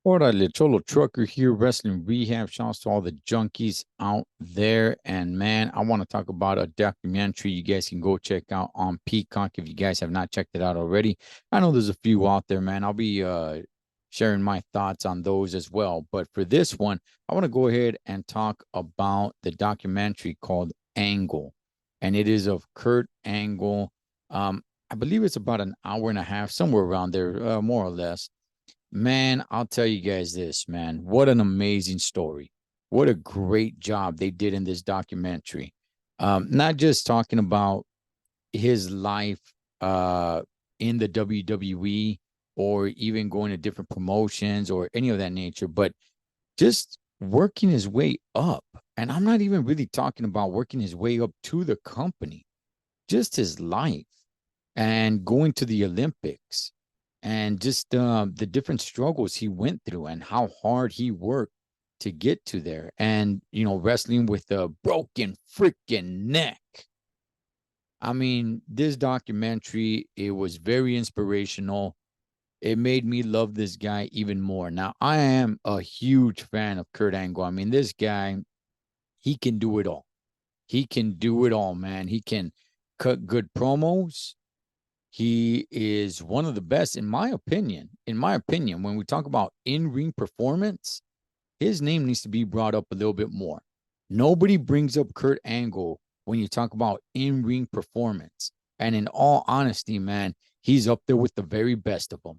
Orale, Cholo Trucker here, Wrestling Rehab. Shouts to all the junkies out there. And man, I want to talk about a documentary you guys can go check out on Peacock if you guys have not checked it out already. I know there's a few out there, man. I'll be sharing my thoughts on those as well. But for this one, I want to go ahead and talk about the documentary called Angle. And it is of Kurt Angle. I believe it's about an hour and a half, somewhere around there, more or less. Man, I'll tell you guys this, man. What an amazing story. What a great job they did in this documentary. Not just talking about his life uh in the WWE or even going to different promotions or any of that nature, but just working his way up. And I'm not even really talking about working his way up to the company, just his life and going to the Olympics and just the different struggles he went through and how hard he worked to get to there. And, you know, wrestling with a broken freaking neck. I mean, this documentary, it was very inspirational. It made me love this guy even more. Now, I am a huge fan of Kurt Angle. I mean, this guy, he can do it all. He can do it all, man. He can cut good promos. He is one of the best, in my opinion. In my opinion, when we talk about in ring performance, his name needs to be brought up a little bit more. Nobody brings up Kurt Angle when you talk about in ring performance. And in all honesty, man, he's up there with the very best of them.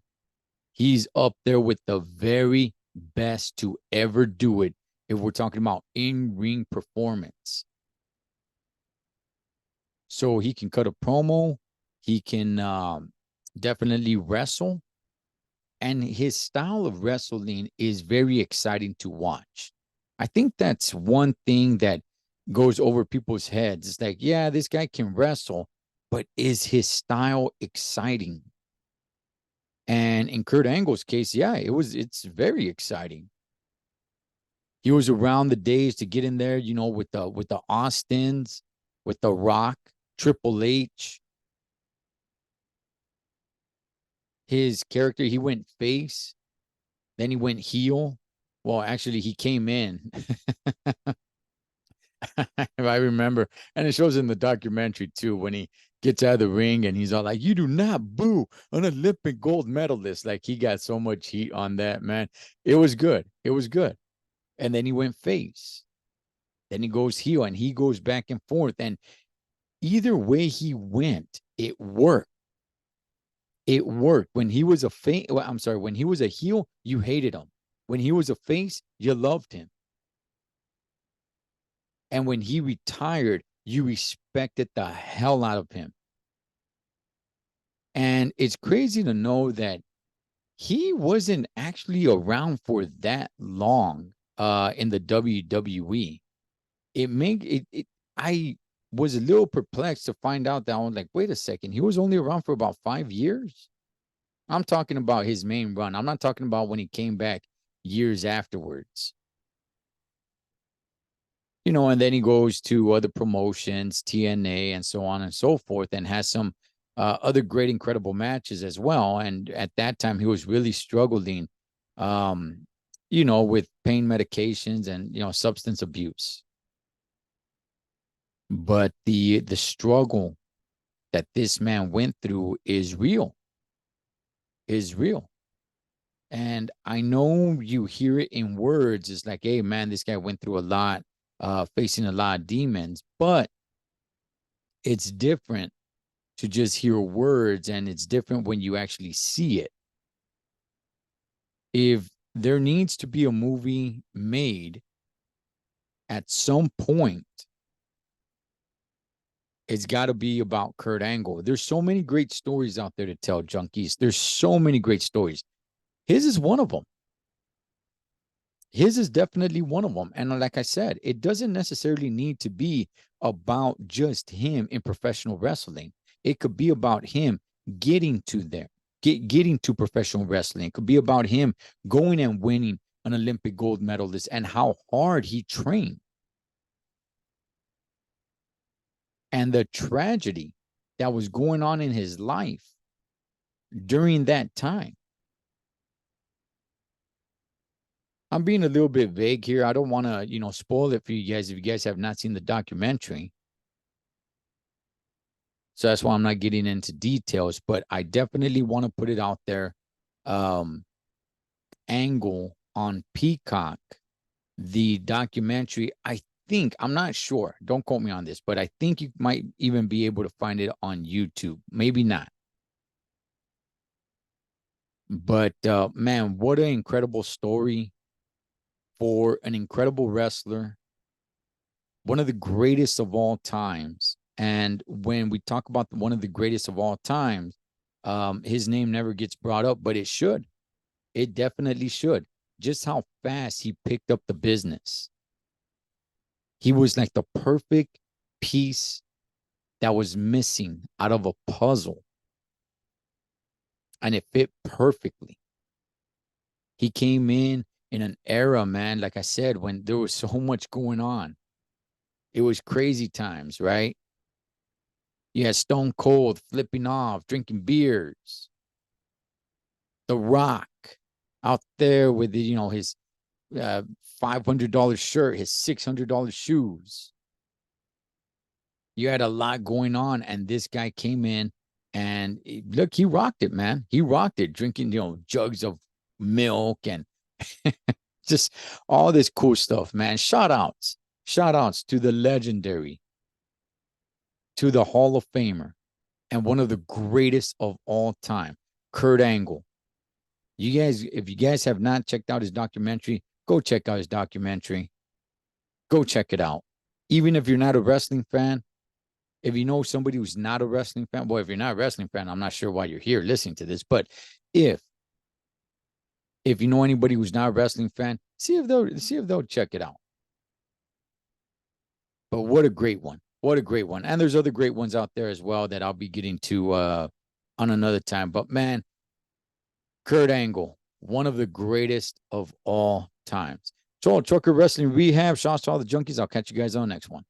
He's up there with the very best to ever do it if we're talking about in ring performance. So he can cut a promo, he can definitely wrestle, and his style of wrestling is very exciting to watch. I think that's one thing that goes over people's heads. It's like, yeah, this guy can wrestle, but is his style exciting? And in Kurt Angle's case, yeah, it's very exciting. He was around the days to get in there, you know, with the Austins, with the Rock, Triple H. His character, he went face, then he went heel. Well, actually, he came in. I remember, and it shows in the documentary too when he gets out of the ring and he's all like, "You do not boo an Olympic gold medalist." Like he got so much heat on that, man. It was good. It was good. And then he went face. Then he goes heel, and he goes back and forth. And either way he went, it worked. It worked. When he was a face, well, I'm sorry, when he was a heel, you hated him. When he was a face, you loved him. And when he retired, you respected the hell out of him. And it's crazy to know that he wasn't actually around for that long in the WWE. I was a little perplexed to find out that I was like, wait a second, he was only around for about 5 years. I'm talking about his main run. I'm not talking about when he came back years afterwards. You know, and then he goes to other promotions, TNA, and so on and so forth, and has some other great, incredible matches as well. And at that time, he was really struggling, um, you know, with pain medications and substance abuse. But the struggle that this man went through is real. And I know you hear it in words. It's like, hey, man, this guy went through a lot, facing a lot of demons. But it's different to just hear words, and it's different when you actually see it. If there needs to be a movie made at some point, it's got to be about Kurt Angle. There's so many great stories out there to tell, junkies. There's so many great stories. His is one of them. His is definitely one of them. And like I said, it doesn't necessarily need to be about just him in professional wrestling. It could be about him getting to there, getting to professional wrestling. It could be about him going and winning an Olympic gold medalist and how hard he trained and the tragedy that was going on in his life during that time. I'm being a little bit vague here. I don't want to, spoil it for you guys if you guys have not seen the documentary. So that's why I'm not getting into details, but I definitely want to put it out there. Um, Angle on Peacock, the documentary, I'm not sure. Don't quote me on this, but I think you might even be able to find it on YouTube. Maybe not. But man, what an incredible story for an incredible wrestler, one of the greatest of all times. And when we talk about one of the greatest of all times, his name never gets brought up, but it should. It definitely should. Just how fast he picked up the business. He was like the perfect piece that was missing out of a puzzle. And it fit perfectly. He came in an era, man, like I said, when there was so much going on. It was crazy times, right? You had Stone Cold flipping off, drinking beers. The Rock out there with his $500 shirt, his $600 shoes. You had a lot going on, and this guy came in and look, he rocked it, man. He rocked it, drinking jugs of milk and just all this cool stuff, man. Shout outs to the legendary, to the Hall of Famer, and one of the greatest of all time, Kurt Angle. You guys, if you guys have not checked out his documentary, go check out his documentary. Go check it out. Even if you're not a wrestling fan, if you know somebody who's not a wrestling fan, well, if you're not a wrestling fan, I'm not sure why you're here listening to this. But if you know anybody who's not a wrestling fan, see if they'll check it out. But what a great one. What a great one. And there's other great ones out there as well that I'll be getting to on another time. But man, Kurt Angle, one of the greatest of all times. So, Trucker Wrestling Rehab. Shouts to all the junkies. I'll catch you guys on the next one.